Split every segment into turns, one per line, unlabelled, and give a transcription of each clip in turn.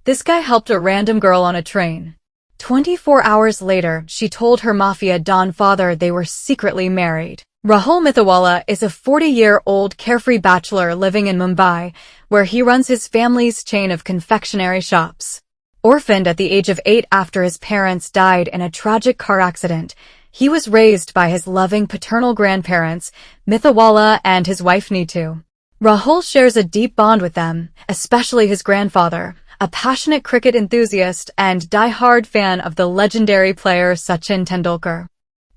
This guy helped a random girl on a train. 24 hours later, she told her Mafia Don father they were secretly married. Rahul Mithawala is a 40-year-old carefree bachelor living in Mumbai, where he runs his family's chain of confectionery shops. Orphaned at the age of 8 after his parents died in a tragic car accident, he was raised by his loving paternal grandparents, Mithawala and his wife Neetu. Rahul shares a deep bond with them, especially his grandfather, a passionate cricket enthusiast and die-hard fan of the legendary player Sachin Tendulkar.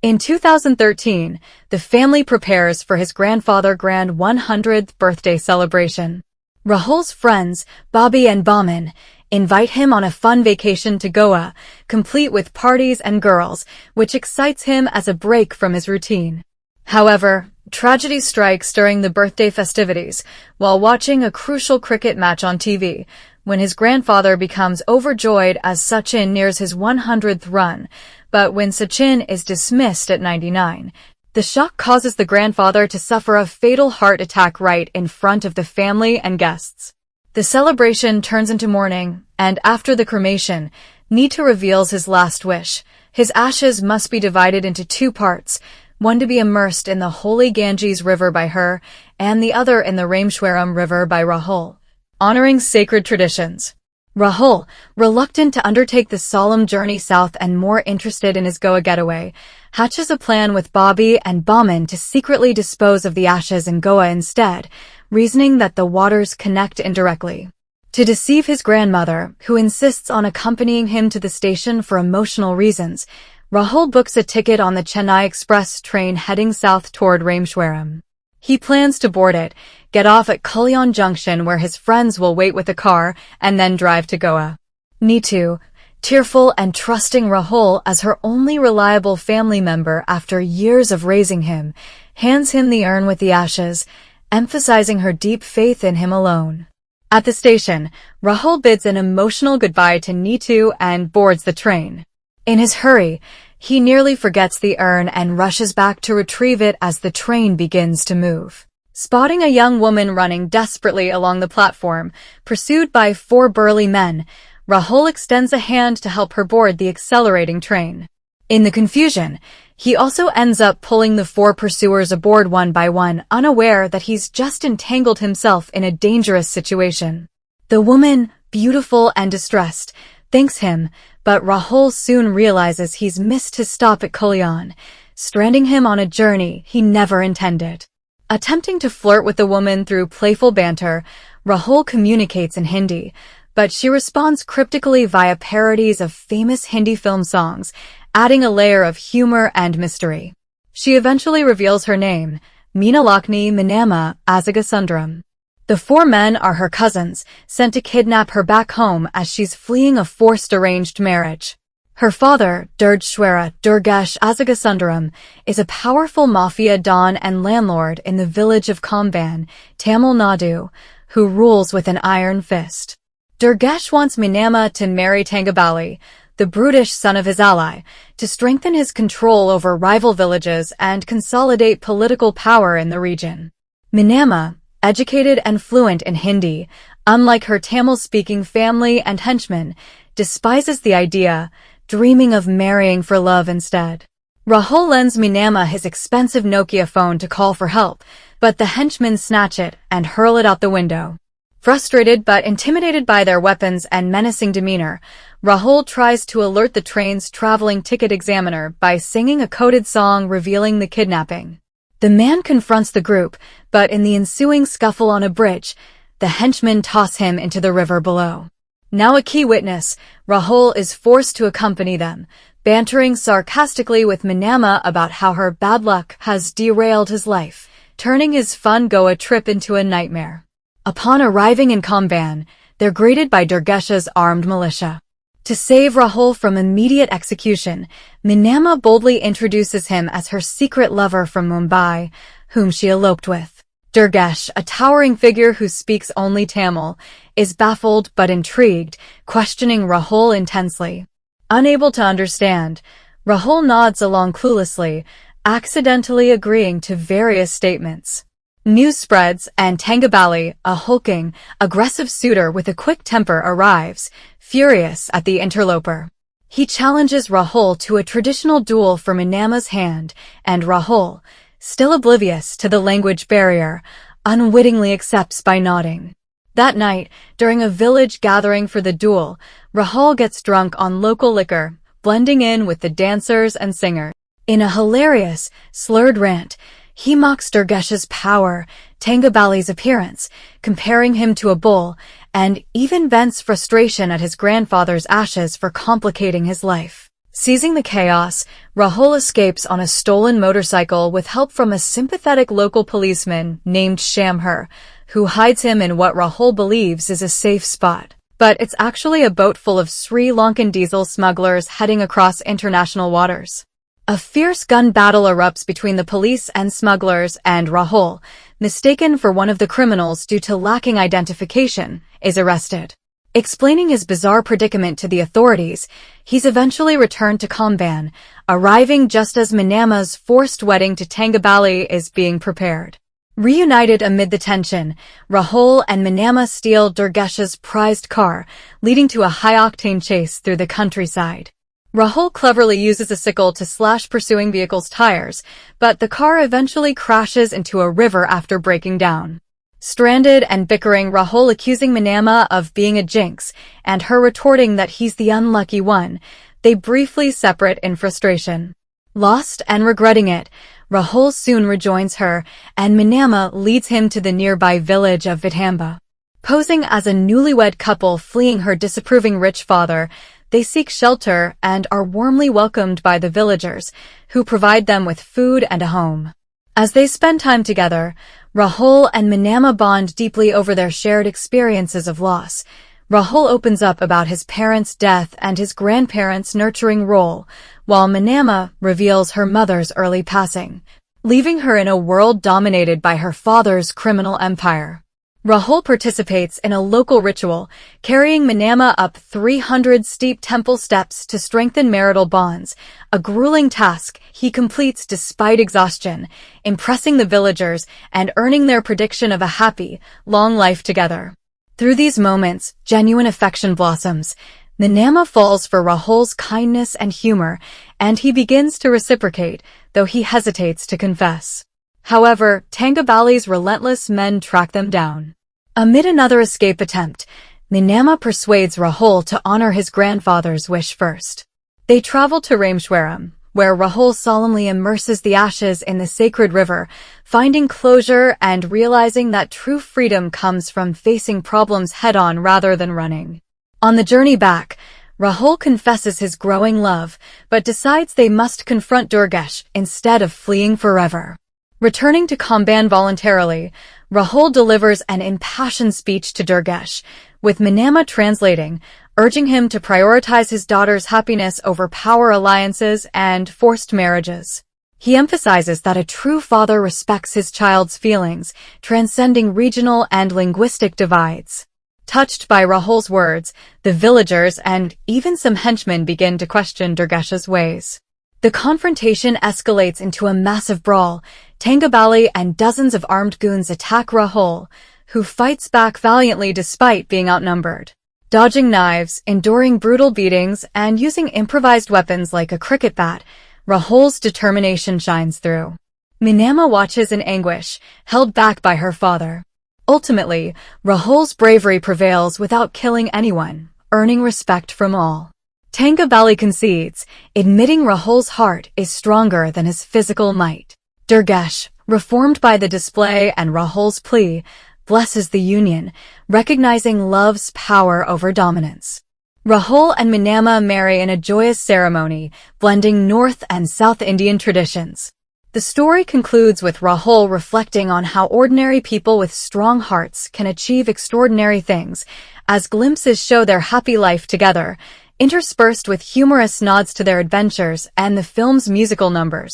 In 2013, the family prepares for his grandfather's grand 100th birthday celebration. Rahul's friends, Bobby and Bauman, invite him on a fun vacation to Goa, complete with parties and girls, which excites him as a break from his routine. However, tragedy strikes during the birthday festivities, while watching a crucial cricket match on TV, when his grandfather becomes overjoyed as Sachin nears his 100th run, but when Sachin is dismissed at 99. The shock causes the grandfather to suffer a fatal heart attack right in front of the family and guests. The celebration turns into mourning, and after the cremation, Neetu reveals his last wish. His ashes must be divided into 2 parts, one to be immersed in the holy Ganges River by her, and the other in the Rameshwaram River by Rahul, honoring sacred traditions. Rahul, reluctant to undertake the solemn journey south and more interested in his Goa getaway, hatches a plan with Bobby and Bauman to secretly dispose of the ashes in Goa instead, reasoning that the waters connect indirectly. To deceive his grandmother, who insists on accompanying him to the station for emotional reasons, Rahul books a ticket on the Chennai Express train heading south toward Rameshwaram. He plans to board it, get off at Kalyan Junction where his friends will wait with a car, and then drive to Goa. Neetu, tearful and trusting Rahul as her only reliable family member after years of raising him, hands him the urn with the ashes, emphasizing her deep faith in him alone. At the station, Rahul bids an emotional goodbye to Neetu and boards the train. In his hurry, he nearly forgets the urn and rushes back to retrieve it as the train begins to move. Spotting a young woman running desperately along the platform, pursued by 4 burly men, Rahul extends a hand to help her board the accelerating train. In the confusion, he also ends up pulling the 4 pursuers aboard one by one, unaware that he's just entangled himself in a dangerous situation. The woman, beautiful and distressed, thanks him, but Rahul soon realizes he's missed his stop at Kalyan, stranding him on a journey he never intended. Attempting to flirt with the woman through playful banter, Rahul communicates in Hindi, but she responds cryptically via parodies of famous Hindi film songs, adding a layer of humor and mystery. She eventually reveals her name, Meenalakshmi Minamma Azaga. The 4 men are her cousins, sent to kidnap her back home as she's fleeing a forced arranged marriage. Her father, Durgeshwara Durgesh Azaga, is a powerful mafia don and landlord in the village of Kamban, Tamil Nadu, who rules with an iron fist. Durgesh wants Minamma to marry Tangabali, the brutish son of his ally, to strengthen his control over rival villages and consolidate political power in the region. Minamma, educated and fluent in Hindi, unlike her Tamil-speaking family and henchmen, despises the idea, dreaming of marrying for love instead. Rahul lends Minamma his expensive Nokia phone to call for help, but the henchmen snatch it and hurl it out the window. Frustrated but intimidated by their weapons and menacing demeanor, Rahul tries to alert the train's traveling ticket examiner by singing a coded song revealing the kidnapping. The man confronts the group, but in the ensuing scuffle on a bridge, the henchmen toss him into the river below. Now a key witness, Rahul is forced to accompany them, bantering sarcastically with Minamma about how her bad luck has derailed his life, turning his fun Goa trip into a nightmare. Upon arriving in Kamban, they're greeted by Durgesha's armed militia. To save Rahul from immediate execution, Minamma boldly introduces him as her secret lover from Mumbai, whom she eloped with. Durgesh, a towering figure who speaks only Tamil, is baffled but intrigued, questioning Rahul intensely. Unable to understand, Rahul nods along cluelessly, accidentally agreeing to various statements. News spreads, and Tangabali, a hulking, aggressive suitor with a quick temper, arrives, furious at the interloper. He challenges Rahul to a traditional duel for Manama's hand, and Rahul, still oblivious to the language barrier, unwittingly accepts by nodding. That night, during a village gathering for the duel, Rahul gets drunk on local liquor, blending in with the dancers and singers. In a hilarious, slurred rant, he mocks Durgesh's power, Tangabali's appearance, comparing him to a bull, and even vents frustration at his grandfather's ashes for complicating his life. Seizing the chaos, Rahul escapes on a stolen motorcycle with help from a sympathetic local policeman named Shamhar, who hides him in what Rahul believes is a safe spot. But it's actually a boat full of Sri Lankan diesel smugglers heading across international waters. A fierce gun battle erupts between the police and smugglers, and Rahul, mistaken for one of the criminals due to lacking identification, is arrested. Explaining his bizarre predicament to the authorities, he's eventually returned to Kamban, arriving just as Manama's forced wedding to Tangabali is being prepared. Reunited amid the tension, Rahul and Manama steal Durgesh's prized car, leading to a high-octane chase through the countryside. Rahul cleverly uses a sickle to slash pursuing vehicle's tires, but the car eventually crashes into a river after breaking down. Stranded and bickering, Rahul accusing Manama of being a jinx, and her retorting that he's the unlucky one, they briefly separate in frustration. Lost and regretting it, Rahul soon rejoins her, and Manama leads him to the nearby village of Vidhamba. Posing as a newlywed couple fleeing her disapproving rich father, they seek shelter and are warmly welcomed by the villagers, who provide them with food and a home. As they spend time together, Rahul and Manama bond deeply over their shared experiences of loss. Rahul opens up about his parents' death and his grandparents' nurturing role, while Manama reveals her mother's early passing, leaving her in a world dominated by her father's criminal empire. Rahul participates in a local ritual, carrying Manama up 300 steep temple steps to strengthen marital bonds, a grueling task he completes despite exhaustion, impressing the villagers and earning their prediction of a happy, long life together. Through these moments, genuine affection blossoms. Manama falls for Rahul's kindness and humor, and he begins to reciprocate, though he hesitates to confess. However, Tangabali's relentless men track them down. Amid another escape attempt, Manama persuades Rahul to honor his grandfather's wish first. They travel to Rameshwaram, where Rahul solemnly immerses the ashes in the sacred river, finding closure and realizing that true freedom comes from facing problems head-on rather than running. On the journey back, Rahul confesses his growing love, but decides they must confront Durgesh instead of fleeing forever. Returning to Kamban voluntarily, Rahul delivers an impassioned speech to Durgesh, with Manama translating, urging him to prioritize his daughter's happiness over power alliances and forced marriages. He emphasizes that a true father respects his child's feelings, transcending regional and linguistic divides. Touched by Rahul's words, the villagers and even some henchmen begin to question Durgesh's ways. The confrontation escalates into a massive brawl. Tangabali and dozens of armed goons attack Rahul, who fights back valiantly despite being outnumbered. Dodging knives, enduring brutal beatings, and using improvised weapons like a cricket bat, Rahul's determination shines through. Manama watches in anguish, held back by her father. Ultimately, Rahul's bravery prevails without killing anyone, earning respect from all. Tangabali concedes, admitting Rahul's heart is stronger than his physical might. Durgesh, reformed by the display and Rahul's plea, blesses the union, recognizing love's power over dominance. Rahul and Manama marry in a joyous ceremony, blending North and South Indian traditions. The story concludes with Rahul reflecting on how ordinary people with strong hearts can achieve extraordinary things, as glimpses show their happy life together, interspersed with humorous nods to their adventures and the film's musical numbers.